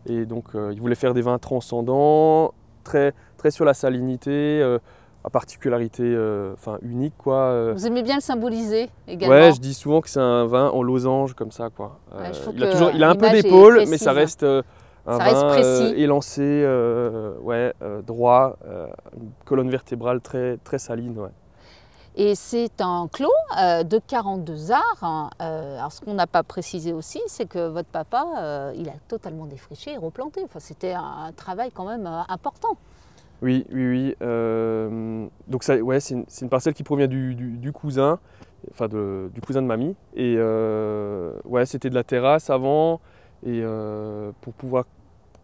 Et donc, il voulait faire des vins transcendants, très sur la salinité, à particularité unique, quoi. Vous aimez bien le symboliser également? Ouais, je dis souvent que c'est un vin en losange, comme ça, quoi. Il a un peu d'épaule, mais ça reste un vin élancé, droit, une colonne vertébrale très saline, ouais. Et c'est un clos de 42 arts. Alors ce qu'on n'a pas précisé aussi, c'est que votre papa, il a totalement défriché et replanté. Enfin, c'était un travail quand même important. Oui. Donc c'est une parcelle qui provient du cousin, du cousin de mamie. Et c'était de la terrasse avant. Et pour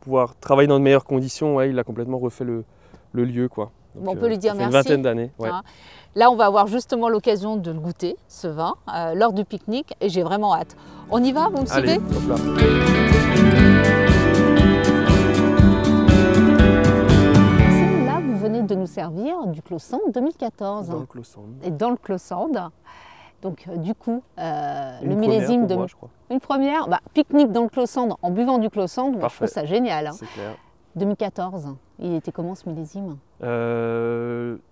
pouvoir travailler dans de meilleures conditions, il a complètement refait le lieu, quoi. Donc, bon, on peut lui dire ça fait merci. une vingtaine d'années. Ouais. Hein. Là, on va avoir justement l'occasion de le goûter, ce vin, lors du pique-nique, et j'ai vraiment hâte. On y va, vous me suivez? Allez, hop là. Là, vous venez de nous servir du Clos Sand 2014. Dans le Clos Sand. Et dans le Clos Sand. Donc, du coup, le Une millésime première pour moi, je crois. Une première, pique-nique dans le Clos Sand en buvant du Clos Sand, je trouve ça génial. Hein. C'est clair. 2014, il était comment ce millésime?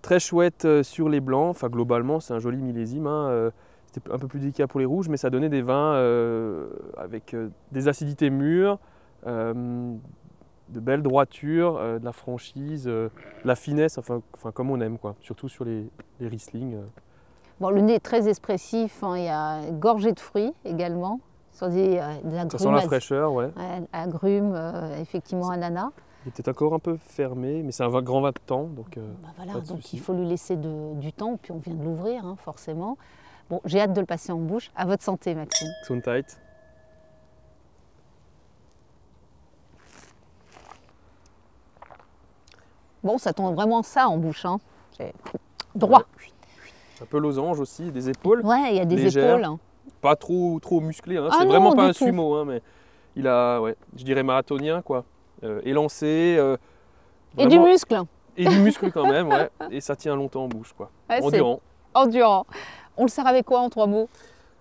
Très chouette sur les blancs, enfin globalement c'est un joli millésime. Hein. C'était un peu plus délicat pour les rouges, mais ça donnait des vins avec des acidités mûres, de belles droitures, de la franchise, de la finesse, enfin comme on aime, quoi. Surtout sur les Riesling. Bon, le nez est très expressif, hein. Il y a gorgé de fruits également, sur des agrumes. Ça sent la fraîcheur, ouais. Agrumes, effectivement ananas. Il est peut-être encore un peu fermé, mais c'est un grand vin de temps, donc voilà, pas de donc souci. il faut lui laisser du temps, puis on vient de l'ouvrir, hein, forcément. Bon, j'ai hâte de le passer en bouche. À votre santé, Maxime. Gesundheit. Bon, ça tombe vraiment ça en bouche, hein. C'est droit. Un peu losange aussi, des épaules. Ouais, il y a des légères, épaules. Hein. Pas trop musclé, hein. Ah C'est non, vraiment pas du un tout. sumo, hein, mais il a, ouais, je dirais marathonien, quoi. Élancé. Et du muscle. Et du muscle quand même, ouais. Et ça tient longtemps en bouche, quoi. Ouais, Endurant. Endurant. On le sert avec quoi en 3 mots?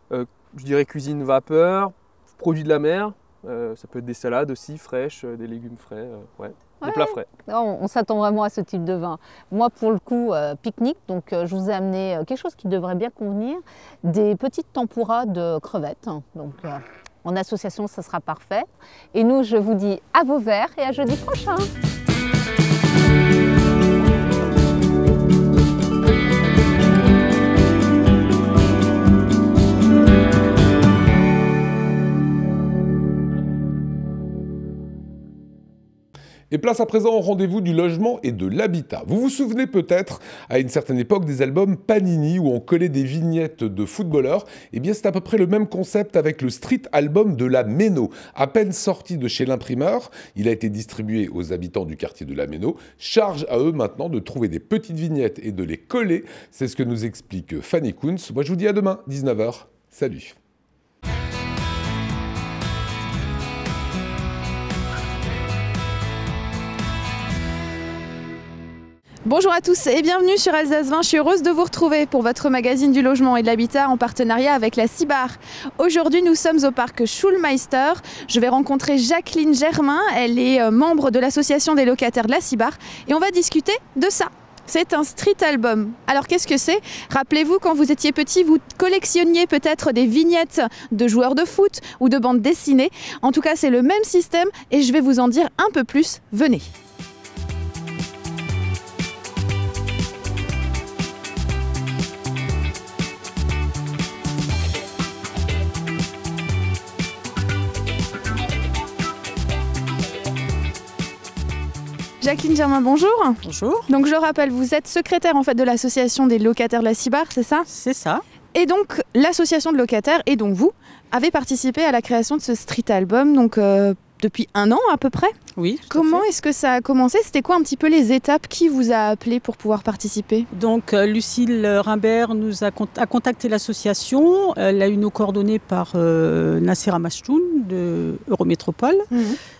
Je dirais cuisine vapeur, produits de la mer. Ça peut être des salades aussi fraîches, des légumes frais, ouais. Des plats frais. Non, on s'attend vraiment à ce type de vin. Moi, pour le coup, pique-nique, donc je vous ai amené quelque chose qui devrait bien convenir, des petites tempuras de crevettes. Donc, en association, ça sera parfait. Et nous, je vous dis à vos verres et à jeudi prochain. Et place à présent au rendez-vous du logement et de l'habitat. Vous vous souvenez peut-être, à une certaine époque, des albums Panini où on collait des vignettes de footballeurs. Eh bien, c'est à peu près le même concept avec le street album de la Méno. À peine sorti de chez l'imprimeur, il a été distribué aux habitants du quartier de la Méno. Charge à eux maintenant de trouver des petites vignettes et de les coller. C'est ce que nous explique Fanny Kunz. Moi, je vous dis à demain, 19h. Salut. Bonjour à tous et bienvenue sur Alsace 20. Je suis heureuse de vous retrouver pour votre magazine du logement et de l'habitat en partenariat avec la CIBAR. Aujourd'hui, nous sommes au parc Schulmeister. Je vais rencontrer Jacqueline Germain. Elle est membre de l'association des locataires de la CIBAR et on va discuter de ça. C'est un street album. Alors qu'est-ce que c'est? Rappelez-vous, quand vous étiez petit, vous collectionniez peut-être des vignettes de joueurs de foot ou de bandes dessinées. En tout cas, c'est le même système et je vais vous en dire un peu plus. Venez. Jacqueline Germain, bonjour. Bonjour. Donc je rappelle, vous êtes secrétaire en fait de l'association des locataires de la CIBAR, c'est ça? C'est ça. Et donc l'association de locataires, et donc vous, avez participé à la création de ce street album, donc depuis 1 an à peu près. Oui. Comment est-ce que ça a commencé? C'était quoi un petit peu les étapes? Qui vous a appelé pour pouvoir participer? Donc Lucille Rimbert nous a contacté l'association. Elle a eu nos coordonnées par Nasser Amastoun de Eurométropole.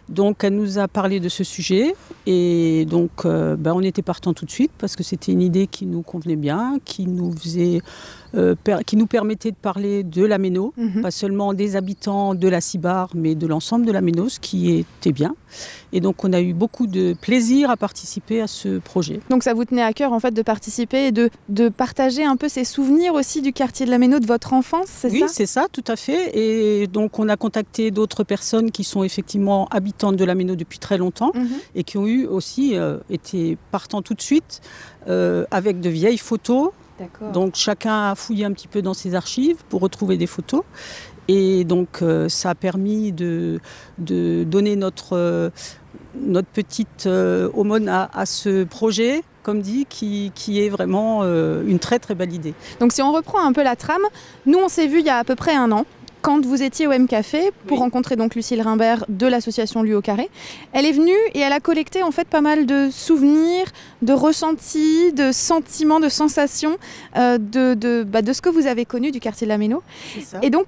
Donc elle nous a parlé de ce sujet et donc on était partant tout de suite parce que c'était une idée qui nous convenait bien, qui nous permettait de parler de la Méno, pas seulement des habitants de la CIBAR, mais de l'ensemble de la Méno, ce qui était bien. Et donc on a eu beaucoup de plaisir à participer à ce projet. Donc ça vous tenait à cœur en fait de participer et de partager un peu ces souvenirs aussi du quartier de la Méno, de votre enfance, c'est ça? Oui, c'est ça, tout à fait. Et donc on a contacté d'autres personnes qui sont effectivement habitantes de la Méno depuis très longtemps et qui ont eu aussi été partants tout de suite avec de vieilles photos. Donc chacun a fouillé un petit peu dans ses archives pour retrouver des photos. Et donc ça a permis de donner notre petite aumône à ce projet, comme dit, qui est vraiment une très très belle idée. Donc si on reprend un peu la trame, nous on s'est vus il y a à peu près 1 an. quand vous étiez au M-Café pour rencontrer donc Lucille Rimbert de l'association Lui au Carré. Elle est venue et elle a collecté en fait pas mal de souvenirs, de ressentis, de sentiments, de sensations de ce que vous avez connu du quartier de la Méno. Et donc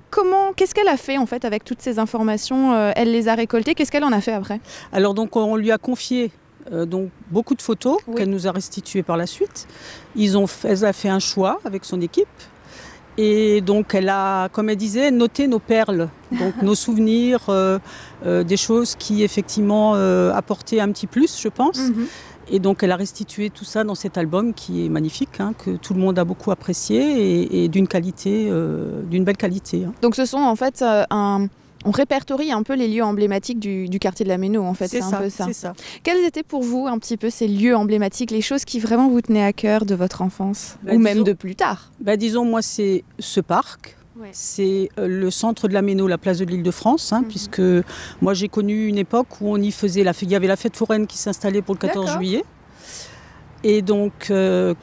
qu'est-ce qu'elle a fait en fait avec toutes ces informations? Elle les a récoltées, qu'est-ce qu'elle en a fait après? Alors donc on lui a confié donc beaucoup de photos qu'elle nous a restituées par la suite. Elle a fait un choix avec son équipe. Et donc elle a, comme elle disait, noté nos perles, donc nos souvenirs, des choses qui effectivement apportaient un petit plus, je pense. Et donc elle a restitué tout ça dans cet album qui est magnifique, que tout le monde a beaucoup apprécié et d'une qualité, d'une belle qualité. Donc ce sont en fait on répertorie un peu les lieux emblématiques du quartier de la Méno, en fait. C'est un peu ça. C'est ça. Quels étaient pour vous un petit peu ces lieux emblématiques, les choses qui vraiment vous tenaient à cœur de votre enfance, ou même de plus tard? Disons, moi, c'est ce parc. C'est le centre de la Méno, la place de l'Île-de-France, puisque moi j'ai connu une époque où on y faisait il y avait la fête foraine qui s'installait pour le 14 juillet. Et donc,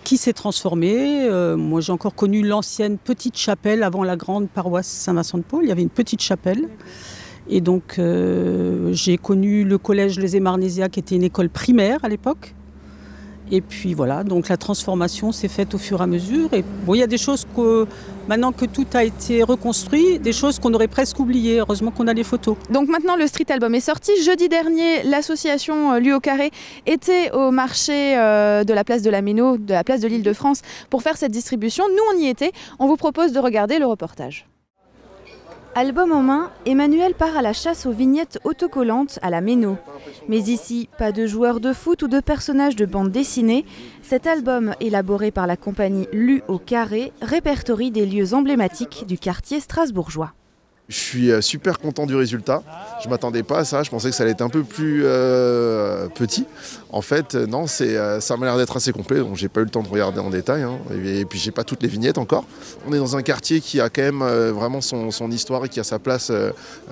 qui s'est transformé. Moi, j'ai encore connu l'ancienne petite chapelle avant la grande paroisse Saint-Vincent-de-Paul. Il y avait une petite chapelle. Et donc, j'ai connu le collège Les Émarnésias, qui était une école primaire à l'époque. Et puis voilà, donc la transformation s'est faite au fur et à mesure. Et bon, il y a des choses que, maintenant que tout a été reconstruit, des choses qu'on aurait presque oubliées. Heureusement qu'on a les photos. Donc maintenant, le street album est sorti. Jeudi dernier, l'association Lui au Carré était au marché de la place de la Méno, de la place de l'Île-de-France, pour faire cette distribution. Nous, on y était. On vous propose de regarder le reportage. Album en main, Emmanuel part à la chasse aux vignettes autocollantes à la Méno. Mais ici, pas de joueurs de foot ou de personnages de bande dessinée. Cet album, élaboré par la compagnie Lu au Carré, répertorie des lieux emblématiques du quartier strasbourgeois. Je suis super content du résultat. Je ne m'attendais pas à ça. Je pensais que ça allait être un peu plus petit. En fait, non, ça m'a l'air d'être assez complet. Donc, j'ai pas eu le temps de regarder en détail. Et puis, j'ai pas toutes les vignettes encore. On est dans un quartier qui a quand même vraiment son histoire et qui a sa place,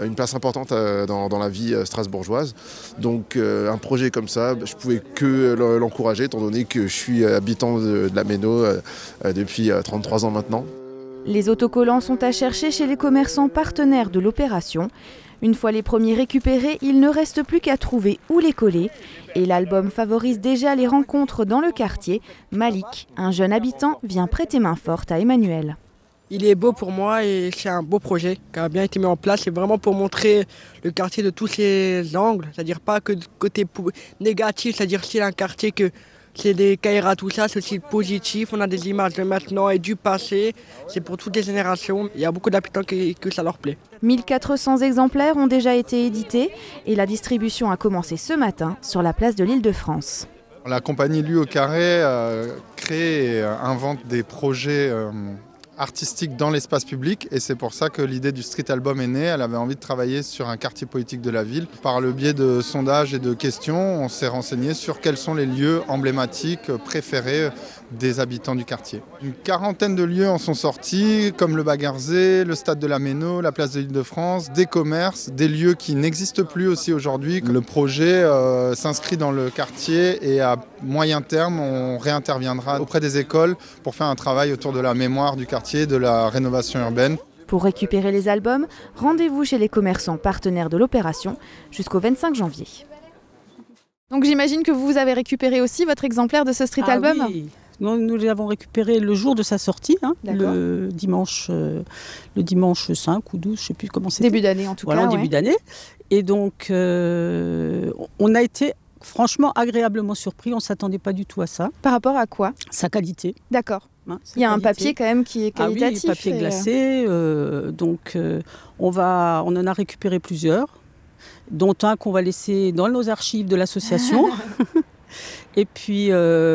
une place importante dans la vie strasbourgeoise. Donc, un projet comme ça, je pouvais que l'encourager, étant donné que je suis habitant de la Méno depuis 33 ans maintenant. Les autocollants sont à chercher chez les commerçants partenaires de l'opération. Une fois les premiers récupérés, il ne reste plus qu'à trouver où les coller. Et l'album favorise déjà les rencontres dans le quartier. Malik, un jeune habitant, vient prêter main forte à Emmanuel. Il est beau pour moi et c'est un beau projet qui a bien été mis en place. C'est vraiment pour montrer le quartier de tous ses angles. C'est-à-dire pas que du côté négatif, c'est-à-dire c'est un quartier que... C'est des Caïras, tout ça, c'est aussi positif. On a des images de maintenant et du passé. C'est pour toutes les générations. Il y a beaucoup d'habitants que ça leur plaît. 1400 exemplaires ont déjà été édités et la distribution a commencé ce matin sur la place de l'Île-de-France. La compagnie Lui au Carré crée et invente des projets artistique dans l'espace public et c'est pour ça que l'idée du street album est née. Elle avait envie de travailler sur un quartier politique de la ville. Par le biais de sondages et de questions, on s'est renseigné sur quels sont les lieux emblématiques préférés des habitants du quartier. Une quarantaine de lieux en sont sortis, comme le Baguerzé, le stade de la Méno, la place de l'Île-de-France, des commerces, des lieux qui n'existent plus aussi aujourd'hui. Le projet s'inscrit dans le quartier et à moyen terme, on réinterviendra auprès des écoles pour faire un travail autour de la mémoire du quartier, de la rénovation urbaine. Pour récupérer les albums, rendez-vous chez les commerçants partenaires de l'opération jusqu'au 25 janvier. Donc j'imagine que vous avez récupéré aussi votre exemplaire de ce street album. Oui. Nous l'avons récupéré le jour de sa sortie, le dimanche 5 ou 12, je ne sais plus comment c'était. Début d'année en tout cas. Début d'année. Et donc, on a été franchement agréablement surpris, on ne s'attendait pas du tout à ça. Par rapport à quoi? Sa qualité. D'accord. Il y a un papier quand même qui est qualitatif. Ah oui, papier glacé. Donc, on en a récupéré plusieurs, dont un qu'on va laisser dans nos archives de l'association. Et puis,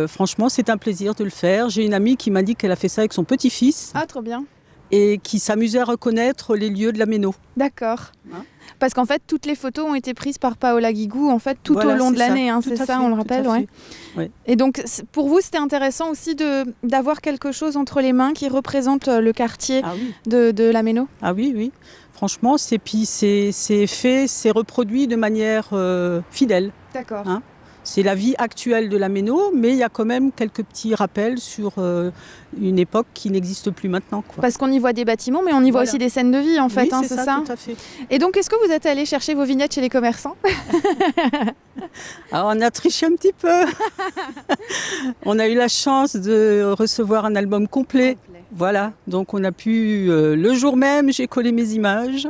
franchement, c'est un plaisir de le faire. J'ai une amie qui m'a dit qu'elle a fait ça avec son petit-fils. Ah, trop bien. Et qui s'amusait à reconnaître les lieux de la Méno. D'accord. Parce qu'en fait, toutes les photos ont été prises par Paola Guigou en fait, tout au long de l'année. C'est ça, on le rappelle. Ouais. Et donc, pour vous, c'était intéressant aussi d'avoir quelque chose entre les mains qui représente le quartier de la Méno. Ah oui, oui. Franchement, c'est reproduit de manière fidèle. D'accord. c'est la vie actuelle de la Méno, mais il y a quand même quelques petits rappels sur une époque qui n'existe plus maintenant, quoi. Parce qu'on y voit des bâtiments, mais on y voit aussi des scènes de vie, en fait, oui, hein, c'est ça, tout à fait. Et donc, est-ce que vous êtes allé chercher vos vignettes chez les commerçants? Alors, on a triché un petit peu. On a eu la chance de recevoir un album complet. Voilà, donc on a pu, le jour même, j'ai collé mes images.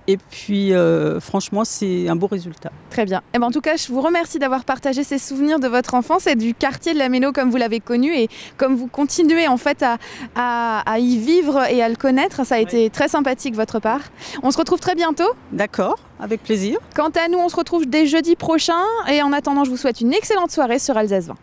Et puis, franchement, c'est un beau résultat. Très bien. Eh ben, en tout cas, je vous remercie d'avoir partagé ces souvenirs de votre enfance et du quartier de la Méno comme vous l'avez connu et comme vous continuez en fait à y vivre et à le connaître. Ça a été très sympathique de votre part. On se retrouve très bientôt. D'accord, avec plaisir. Quant à nous, on se retrouve dès jeudi prochain. Et en attendant, je vous souhaite une excellente soirée sur Alsace 20.